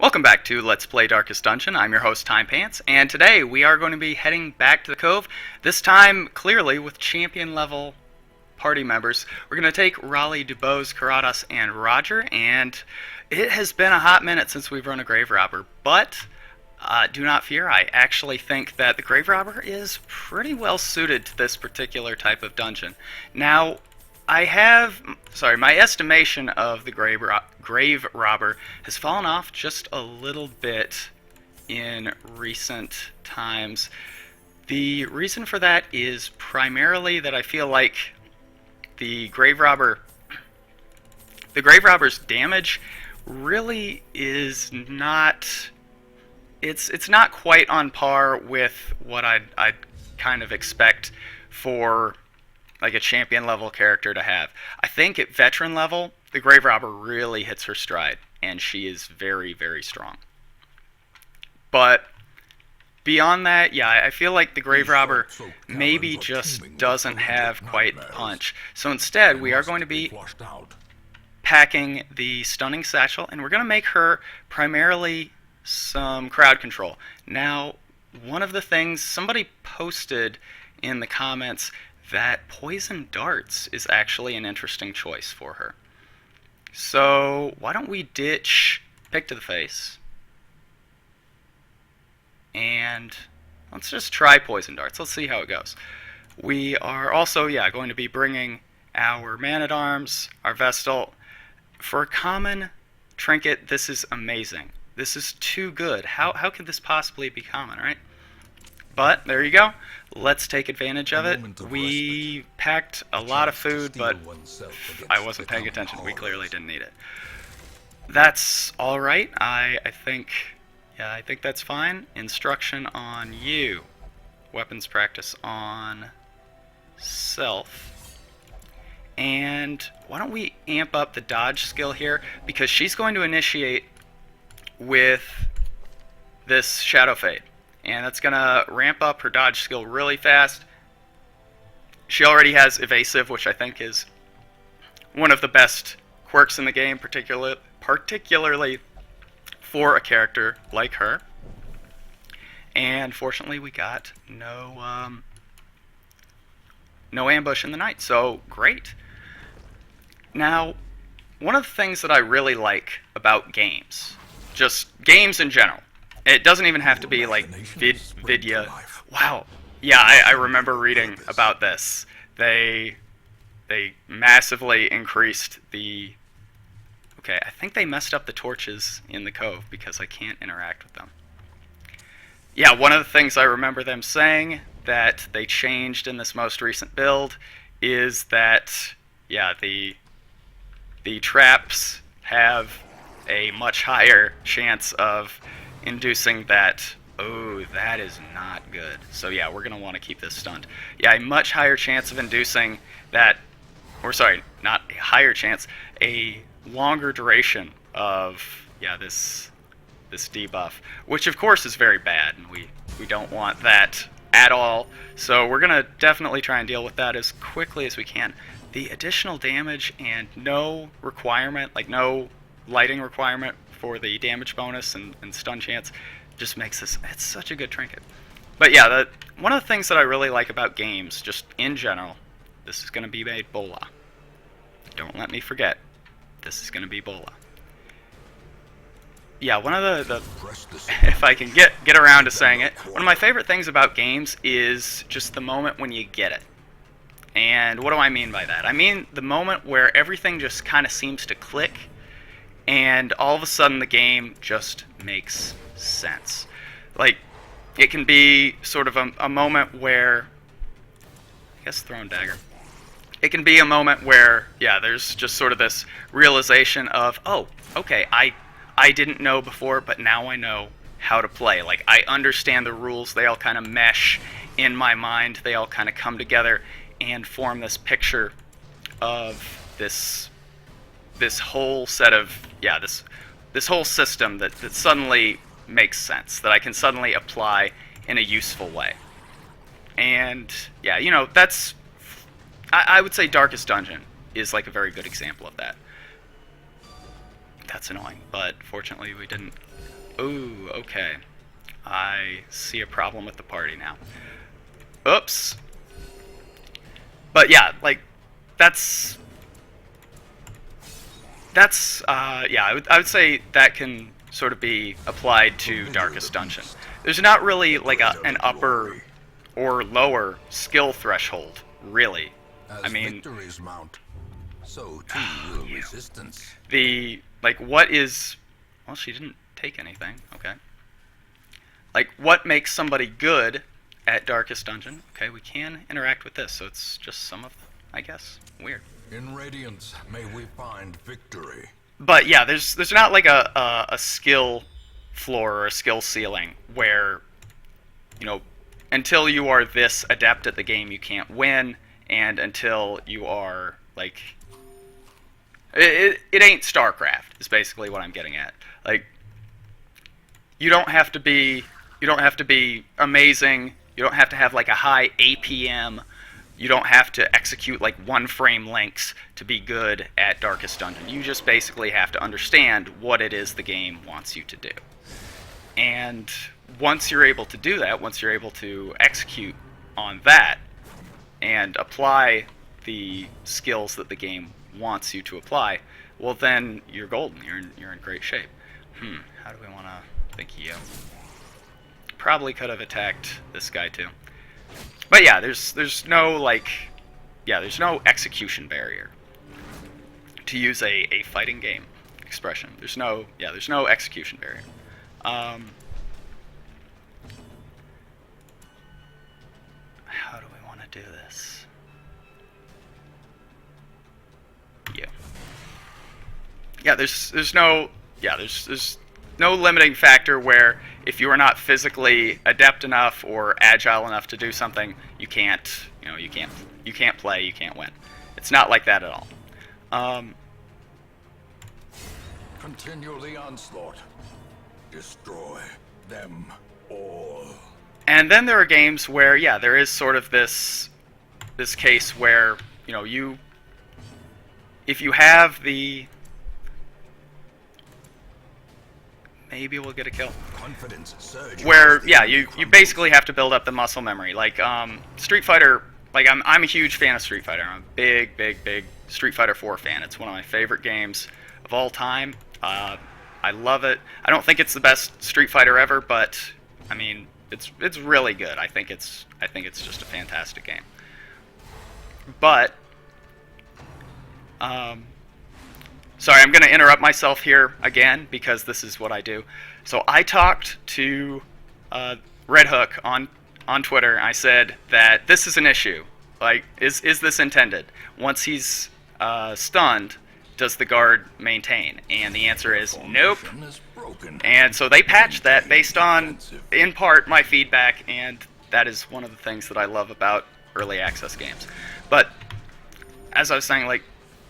Welcome back to Let's Play Darkest Dungeon. I'm your host, Timepants, and today we are going to be heading back to the Cove, this time clearly with champion-level party members. We're going to take Raleigh, Dubose, Karadas, and Roger, and it has been a hot minute since we've run a Grave Robber, but do not fear, I actually think that the Grave Robber is pretty well suited to this particular type of dungeon. Now, my estimation of the Grave Robber has fallen off just a little bit in recent times. The reason for that is primarily that I feel like the Grave Robber's damage really is not, it's not quite on par with what I'd kind of expect for like a champion level character to have. I think at veteran level, the Grave Robber really hits her stride, and she is very, very strong. But beyond that, yeah, I feel like the Grave Robber maybe just doesn't have quite the punch. So instead, we are going to be packing the Stunning Satchel, and we're going to make her primarily some crowd control. Now, one of the things somebody posted in the comments that Poison Darts is actually an interesting choice for her. So why don't we ditch Pick to the Face, and let's just try Poison Darts. Let's see how it goes. We are also, going to be bringing our Man-at-Arms, our Vestal. For a common trinket, this is amazing. This is too good. How could this possibly be common, right? But there you go. Let's take advantage of it. We packed a lot of food, but I wasn't paying attention. We clearly didn't need it. That's all right. I think that's fine. Instruction on you. Weapons practice on self. And why don't we amp up the dodge skill here, because she's going to initiate with this Shadow Fade. And that's going to ramp up her dodge skill really fast. She already has Evasive, which I think is one of the best quirks in the game, particularly for a character like her. And fortunately, we got no ambush in the night, so great. Now, one of the things that I really like about games, just games in general, it doesn't even have to be like Vidya. Wow. Yeah, I remember reading about this. They massively increased the... Okay, I think they messed up the torches in the Cove because I can't interact with them. Yeah, one of the things I remember them saying that they changed in this most recent build is that, the traps have a much higher chance of inducing that. Oh, that is not good. So yeah, we're going to want to keep this stunned. Yeah, a much higher chance of inducing that, or sorry, not a higher chance, a longer duration of, this debuff, which of course is very bad, and we don't want that at all. So we're going to definitely try and deal with that as quickly as we can. The additional damage and no requirement, like no lighting requirement for the damage bonus and stun chance, just makes this, it's such a good trinket. But yeah, one of the things that I really like about games, just in general, this is going to be made Bola. Don't let me forget, this is going to be Bola. Yeah, one of the if I can get around to saying it, one of my favorite things about games is just the moment when you get it. And what do I mean by that? I mean the moment where everything just kind of seems to click, and all of a sudden the game just makes sense. Like, it can be sort of a moment where, I guess Thrown Dagger. It can be a moment where, there's just sort of this realization of, oh, okay, I didn't know before, but now I know how to play. Like, I understand the rules, they all kind of mesh in my mind, they all kind of come together and form this picture of this whole set of, this whole system that suddenly makes sense, that I can suddenly apply in a useful way. And, that's, I would say Darkest Dungeon is like a very good example of that. That's annoying, but fortunately we didn't. Ooh, okay. I see a problem with the party now. Oops. But yeah, like, that's yeah, I would say that can sort of be applied to Darkest Dungeon. There's not really like an upper or lower skill threshold, really. I mean, victories mount, so too will resistance. the like what is, well, she didn't take anything. Okay. Like, what makes somebody good at Darkest Dungeon? Okay, we can interact with this, so it's just some of them, I guess. Weird. In Radiance, may we find victory. But yeah, there's not like a skill floor or a skill ceiling where, you know, until you are this adept at the game, you can't win, and until you are like, it ain't StarCraft is basically what I'm getting at. Like, you don't have to be amazing. You don't have to have like a high APM. You don't have to execute like one frame links to be good at Darkest Dungeon. You just basically have to understand what it is the game wants you to do. And once you're able to do that, once you're able to execute on that and apply the skills that the game wants you to apply, well then you're golden. You're in great shape. How do we want to think you? Probably could have attacked this guy too. But yeah, there's no like, yeah, there's no execution barrier. To use a fighting game expression, there's no execution barrier. How do we want to do this? There's no limiting factor where if you are not physically adept enough or agile enough to do something, you can't play, you can't win. It's not like that at all. Continue the onslaught. Destroy them all. And then there are games where, yeah, there is sort of this case where, you know, if you have the, maybe we'll get a kill. Confidence surge. Where, yeah, you basically have to build up the muscle memory. Like, Street Fighter, like, I'm a huge fan of Street Fighter. I'm a big Street Fighter 4 fan. It's one of my favorite games of all time. I love it. I don't think it's the best Street Fighter ever, but, I mean, it's really good. I think it's just a fantastic game. But, sorry, I'm going to interrupt myself here again because this is what I do. So I talked to Red Hook on Twitter. I said that this is an issue. Like, is this intended? Once he's stunned, does the guard maintain? And the answer is nope. And so they patched that based on, in part, my feedback, and that is one of the things that I love about early access games. But as I was saying, like,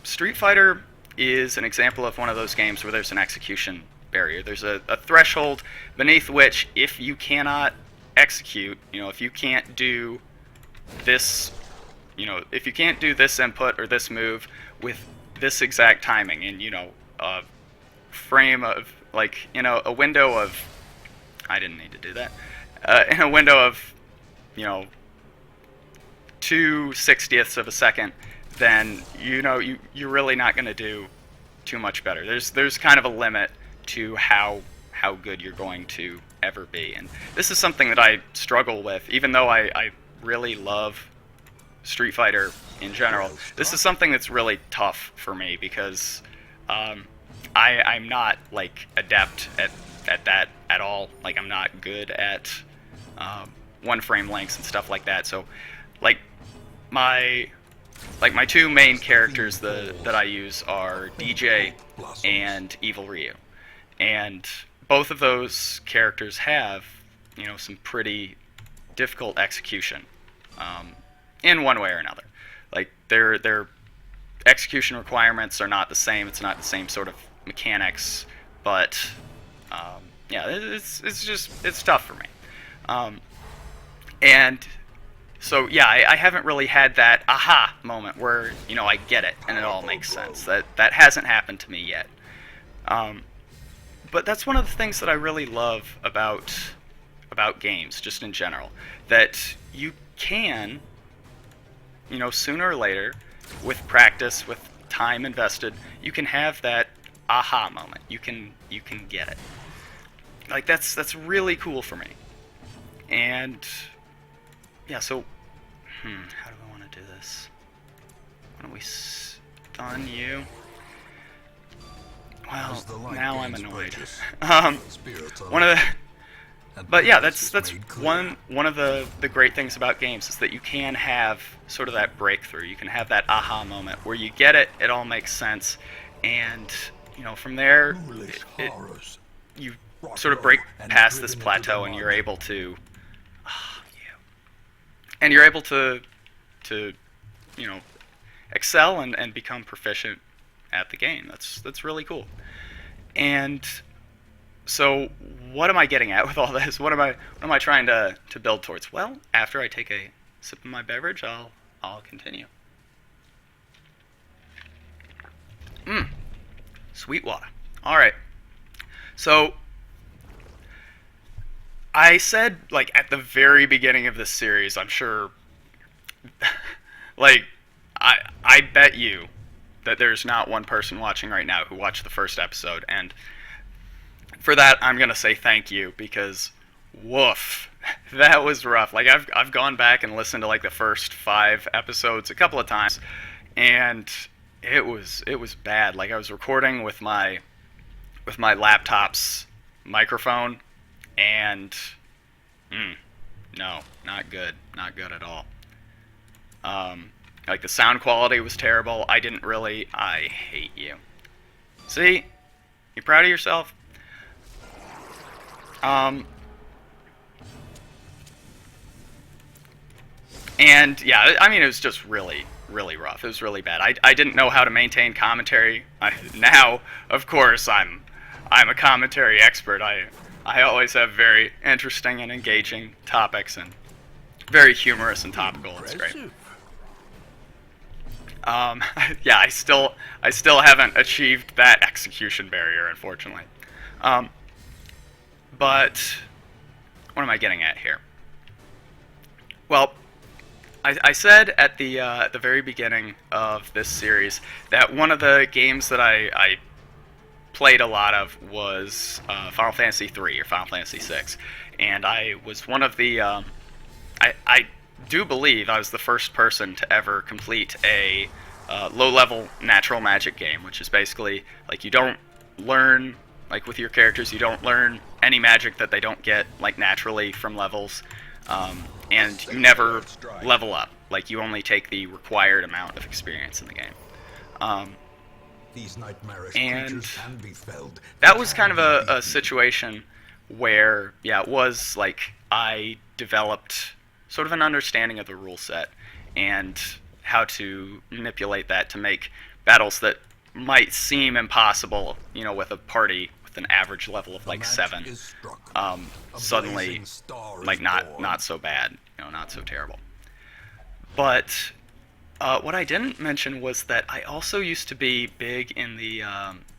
Street Fighter is an example of one of those games where there's an execution barrier. There's a threshold beneath which, if you cannot execute, you know, if you can't do this, you know, if you can't do this input or this move with this exact timing in, you know, a frame of, like, you know, a window of, I didn't need to do that, in a window of, you know, 2/60ths of a second, then, you know, you're really not going to do too much better. There's kind of a limit to how good you're going to ever be. And this is something that I struggle with, even though I really love Street Fighter in general. This is something that's really tough for me because I'm not, like, adept at that at all. Like, I'm not good at one frame lengths and stuff like that. So, like, my two main characters that I use are DJ and Evil Ryu, and both of those characters have, you know, some pretty difficult execution in one way or another. Like, their execution requirements are not the same. It's not the same sort of mechanics, but yeah, it's tough for me. And so, yeah, I haven't really had that aha moment where, you know, I get it and it all makes sense. That hasn't happened to me yet. But that's one of the things that I really love about games, just in general, that you can, sooner or later, with practice, with time invested, you can have that aha moment. You can get it. Like that's really cool for me. And yeah, so how do I want to do this? Why don't we stun you? Well, now I'm annoyed. One of the But yeah, that's one of the great things about games is that you can have sort of that breakthrough. You can have that aha moment where you get it, it all makes sense, and from there you sort of break past this plateau and you're able to to excel and become proficient at the game. That's really cool. And so what am I getting at with all this? What am I trying to build towards? Well, after I take a sip of my beverage, I'll continue. Sweet water. All right. So I said, like, at the very beginning of this series, I'm sure, like, I bet you that there's not one person watching right now who watched the first episode, and for that, I'm gonna say thank you, because woof, that was rough. Like, I've gone back and listened to like the first 5 episodes a couple of times, and it was bad. Like, I was recording with my laptop's microphone, and no, not good at all. Like, the sound quality was terrible. I hate you. See, you proud of yourself? And yeah, I mean, it was just really rough. It was really bad. I didn't know how to maintain commentary. Now, of course, I'm a commentary expert. I always have very interesting and engaging topics, and very humorous and topical. It's great. Yeah, I still haven't achieved that execution barrier, unfortunately. But what am I getting at here? Well, I said at the very beginning of this series that one of the games that I played a lot of was Final Fantasy III or Final Fantasy VI, and I was one of the I do believe I was the first person to ever complete a low-level natural magic game, which is basically like you don't learn, like with your characters, you don't learn any magic that they don't get like naturally from levels, and you never level up. Like, you only take the required amount of experience in the game. And that was kind of a situation where, yeah, it was like I developed sort of an understanding of the rule set and how to manipulate that to make battles that might seem impossible, with a party with an average level of like 7, suddenly like not so bad, not so terrible. But what I didn't mention was that I also used to be big in the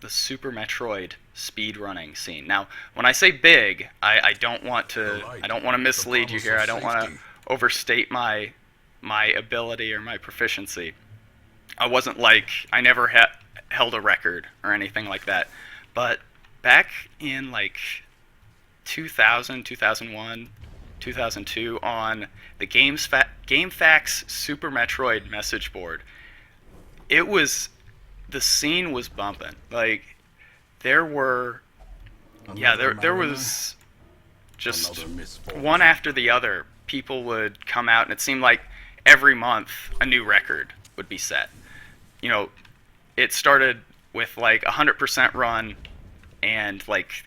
Super Metroid speedrunning scene. Now, when I say big, I don't want to mislead you here. I don't want to overstate my ability or my proficiency. I never held a record or anything like that. But back in like 2000, 2001, 2002 on the GameFAQs Super Metroid message board, the scene was bumping. Like, there was just one after the other. People would come out, and it seemed like every month a new record would be set. It started with like 100% run, and like,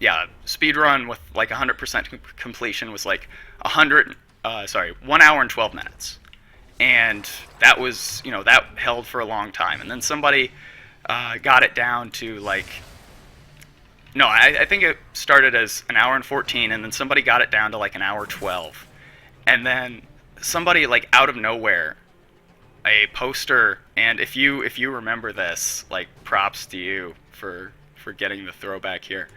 yeah, speed run with like 100% completion was like 1 hour and 12 minutes. And that was, that held for a long time. And then somebody got it down to like, no, I think it started as an hour and 14, and then somebody got it down to like an hour 12. And then somebody, like, out of nowhere, a poster, and if you remember this, like, props to you, for getting the throwback here.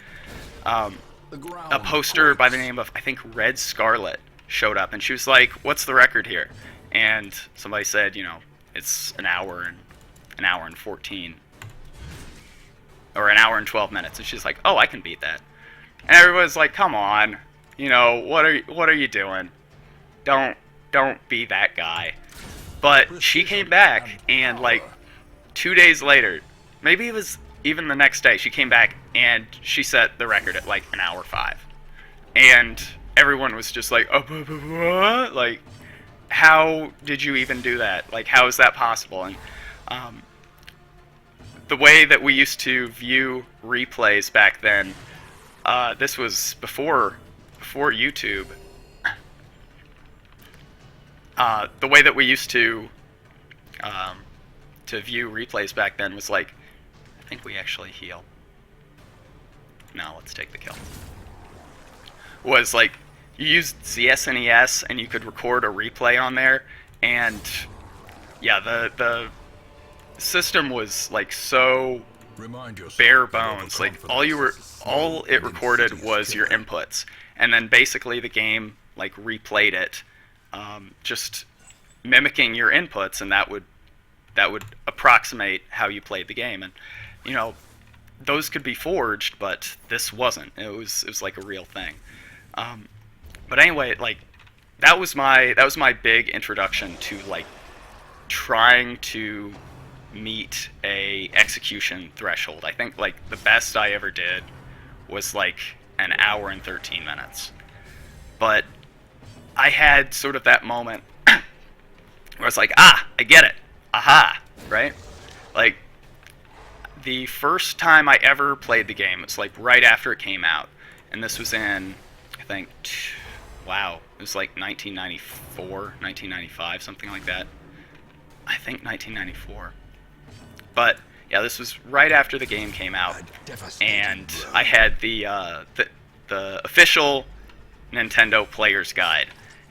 The ground A poster by the quakes. name of, I think, Red Scarlet showed up, and she was like, "What's the record here?" And somebody said, it's an hour and 14, or an hour and 12 minutes, and she's like, "Oh, I can beat that." And everyone's like, "Come on, what are you doing? Don't be that guy." But she came back, and like 2 days later, maybe it was even the next day, she came back and she set the record at like an hour 5. And everyone was just like, "Oh, what? Like, how did you even do that? Like, how is that possible?" And the way that we used to view replays back then, this was before YouTube. The way that we used to view replays back then was like, I think we actually heal. No, let's take the kill. Was like, you used the SNES and you could record a replay on there, and yeah, the system was like so Remind yourself bare that bones. Like overconfidence all it recorded was your inputs, and then basically the game like replayed it, just mimicking your inputs, and that would approximate how you played the game. And those could be forged, but this wasn't. It was like a real thing. But anyway, like that was my big introduction to like trying to meet a execution threshold. I think like the best I ever did was like an hour and 13 minutes. But I had sort of that moment where I was like, I get it. Aha, right? Like the first time I ever played the game, it was like right after it came out. And this was in, I think, it was like 1994, 1995, something like that. I think 1994. But yeah, this was right after the game came out, and I had the official Nintendo Player's Guide,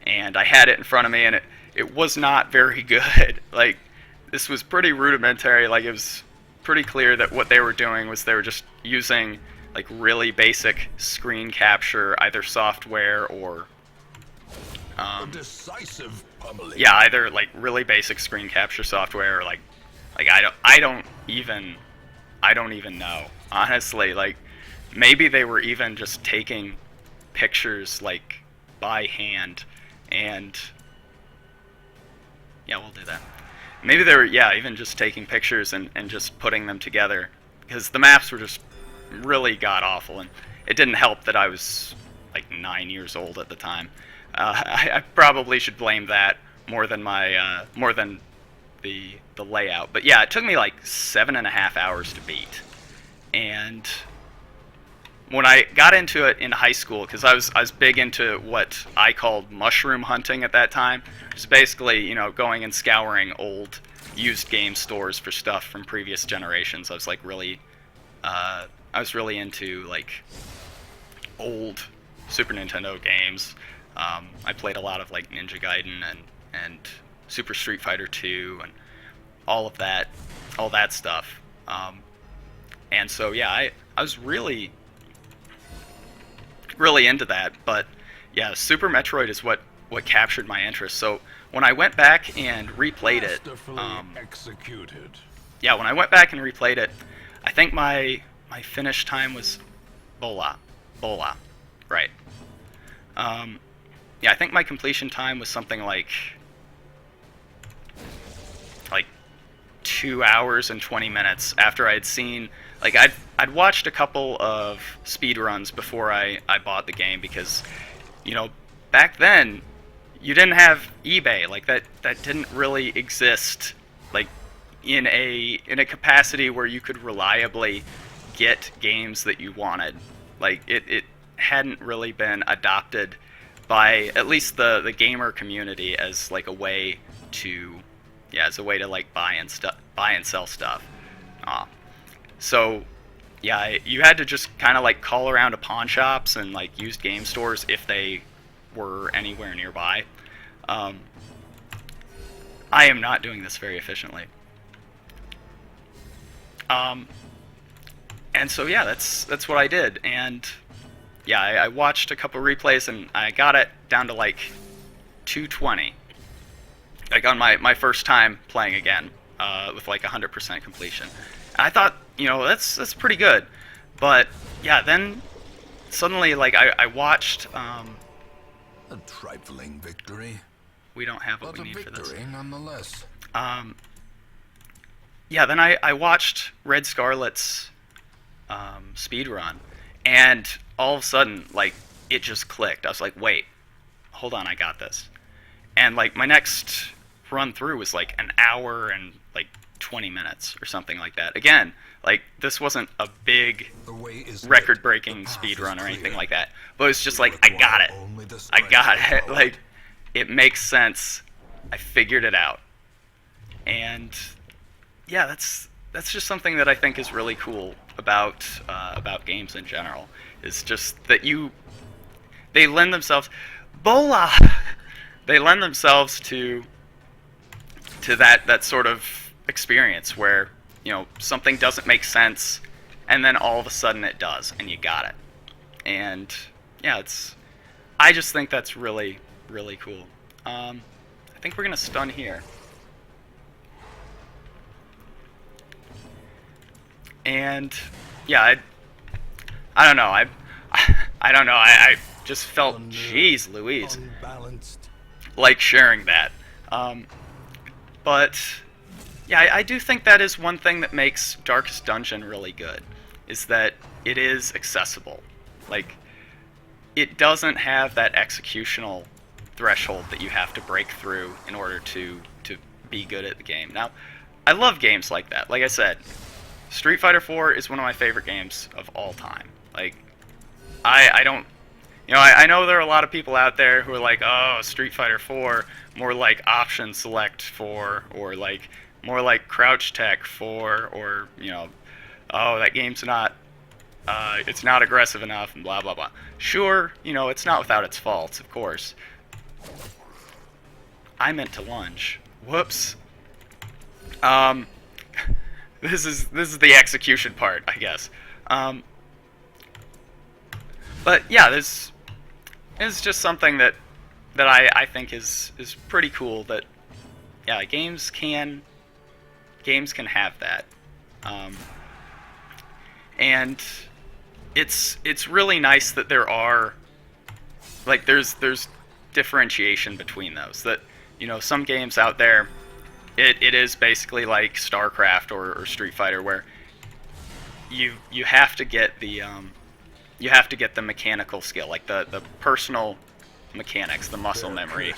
and I had it in front of me, and it was not very good. Like, this was pretty rudimentary. Like, it was pretty clear that what they were doing was they were just using like really basic screen capture, either software or decisive pummeling. yeah, either like really basic screen capture software, or like I don't even know, honestly. Like, maybe they were even just taking pictures like by hand, and yeah, we'll do that. Maybe they were even just taking pictures and just putting them together, because the maps were just really god awful, and it didn't help that I was like 9 years old at the time. I probably should blame that more than the layout. But yeah, it took me like 7.5 hours to beat. And when I got into it in high school, because I was big into what I called mushroom hunting at that time, which is basically going and scouring old used game stores for stuff from previous generations. I was like really into like old Super Nintendo games. I played a lot of like Ninja Gaiden and Super Street Fighter 2 and all that stuff. And so yeah, I was really into that. But yeah, Super Metroid is what captured my interest. So when I went back and replayed it, Executed. yeah, when I went back and replayed it, I think my finish time was Bola, right? Yeah, I think my completion time was something like 2 hours and 20 minutes after I'd seen, like, I'd watched a couple of speedruns before I bought the game, because back then you didn't have eBay. Like, that didn't really exist, like, in a capacity where you could reliably get games that you wanted. Like, it hadn't really been adopted by at least the gamer community as like a way to like buy and sell stuff. So yeah, you had to just kind of like call around to pawn shops and like used game stores if they were anywhere nearby. I am not doing this very efficiently. And so yeah, that's what I did. And yeah, I watched a couple replays and I got it down to like 220. Like on my first time playing again, with like 100% completion. And I thought, that's pretty good. But yeah, then suddenly like I watched. A trifling victory, We don't have what but we a need for this. victory nonetheless. Yeah, then I watched Red Scarlet's speed run, and all of a sudden, like, it just clicked. I was like, wait, hold on, I got this. And like my next run through was like an hour and like 20 minutes or something like that. Again, like this wasn't a big The way is record-breaking lit. The speed path run is or anything clear. like that. But it's just like, You I got require it. only the I strength got to it. follow Like, it makes sense. I figured it out. And yeah, that's just something that I think is really cool about games in general. Is just that they lend themselves, Bola. They lend themselves to that sort of experience where something doesn't make sense, and then all of a sudden it does, and you got it. And yeah, I just think that's really really cool. I think we're gonna stun here. And yeah, I don't know. I don't know. I just felt, jeez Louise, Unbalanced. like sharing that. But yeah, I do think that is one thing that makes Darkest Dungeon really good, is that it is accessible. Like, it doesn't have that executional threshold that you have to break through in order to be good at the game. Now, I love games like that. Like I said, Street Fighter 4 is one of my favorite games of all time. Like, I don't... I know there are a lot of people out there who are like, oh, Street Fighter 4, more like option select 4, or like more like crouch tech 4, or, oh, that game's not, it's not aggressive enough, and blah, blah, blah. Sure, it's not without its faults, of course. I meant to lunge. Whoops. This is the execution part, I guess. But yeah, this is just something that I think is pretty cool. That yeah, games can have that, and it's really nice that there are, like, there's differentiation between those. That some games out there, it is basically like StarCraft or Street Fighter, where you have to get the mechanical skill, like the personal mechanics, the muscle memory,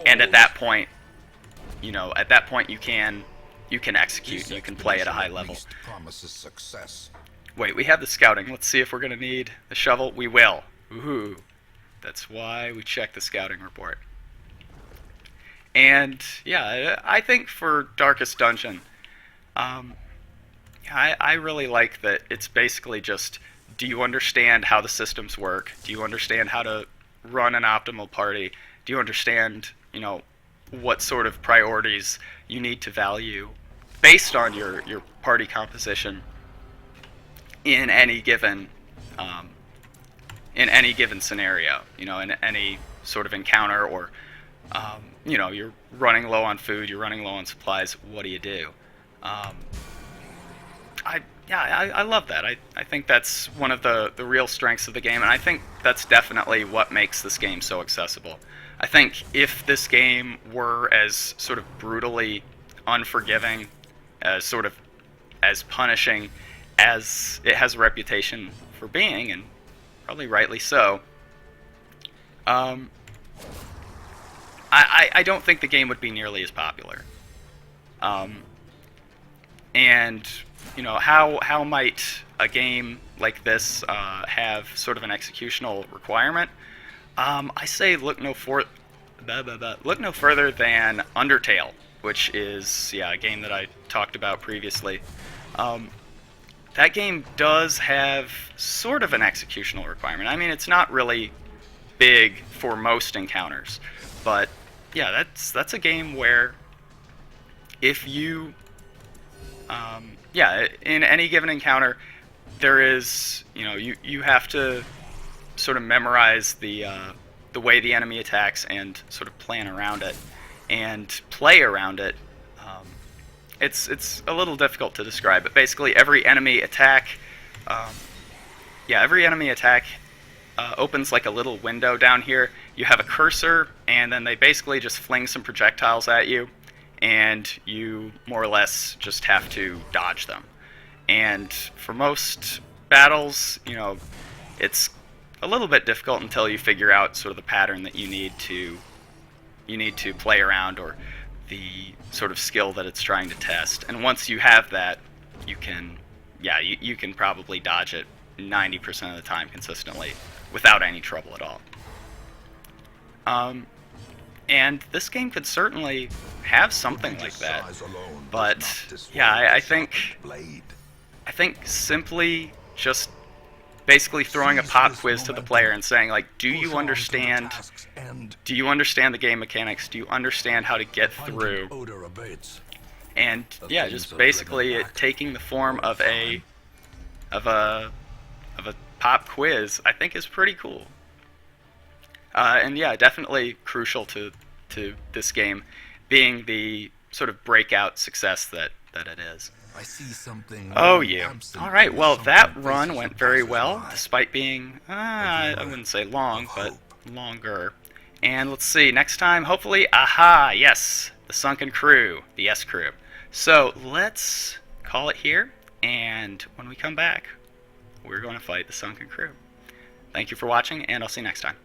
and at that point, you can execute, you can play at a high level. Promises success. Wait, we have the scouting. Let's see if we're gonna need the shovel. We will. Ooh, that's why we check the scouting report. And yeah, I think for Darkest Dungeon, I really like that it's basically just, do you understand how the systems work? Do you understand how to run an optimal party? Do you understand, what sort of priorities you need to value based on your party composition in any given scenario? In any sort of encounter, or you're running low on food, you're running low on supplies. What do you do? I love that. I think that's one of the real strengths of the game, and I think that's definitely what makes this game so accessible. I think if this game were as sort of brutally unforgiving, as punishing as it has a reputation for being, and probably rightly so, I don't think the game would be nearly as popular. And how might a game like this have sort of an executional requirement? I say look no further than Undertale, which is a game that I talked about previously. That game does have sort of an executional requirement. I mean, it's not really big for most encounters, but yeah, that's a game where if you yeah, in any given encounter, there is, you have to sort of memorize the way the enemy attacks and sort of plan around it and play around it. Um, it's a little difficult to describe, but basically every enemy attack, um, every enemy attack opens like a little window down here. You have a cursor, and then they basically just fling some projectiles at you, and you more or less just have to dodge them. And for most battles, it's a little bit difficult until you figure out sort of the pattern that you need to play around, or the sort of skill that it's trying to test. And once you have that, you can probably dodge it 90% of the time consistently without any trouble at all. And this game could certainly have something like that, but yeah, I think simply just basically throwing a pop quiz to the player and saying, like, do you understand the game mechanics? Do you understand how to get through? And yeah, just basically it taking the form of a pop quiz, I think is pretty cool. And yeah, definitely crucial to this game being the sort of breakout success that it is. I see something. Oh, yeah. Alright, well, that run went very well, despite being, I wouldn't say long, but longer. And let's see, next time, hopefully, yes, the Sunken Crew, the S Crew. So, let's call it here, and when we come back, we're going to fight the Sunken Crew. Thank you for watching, and I'll see you next time.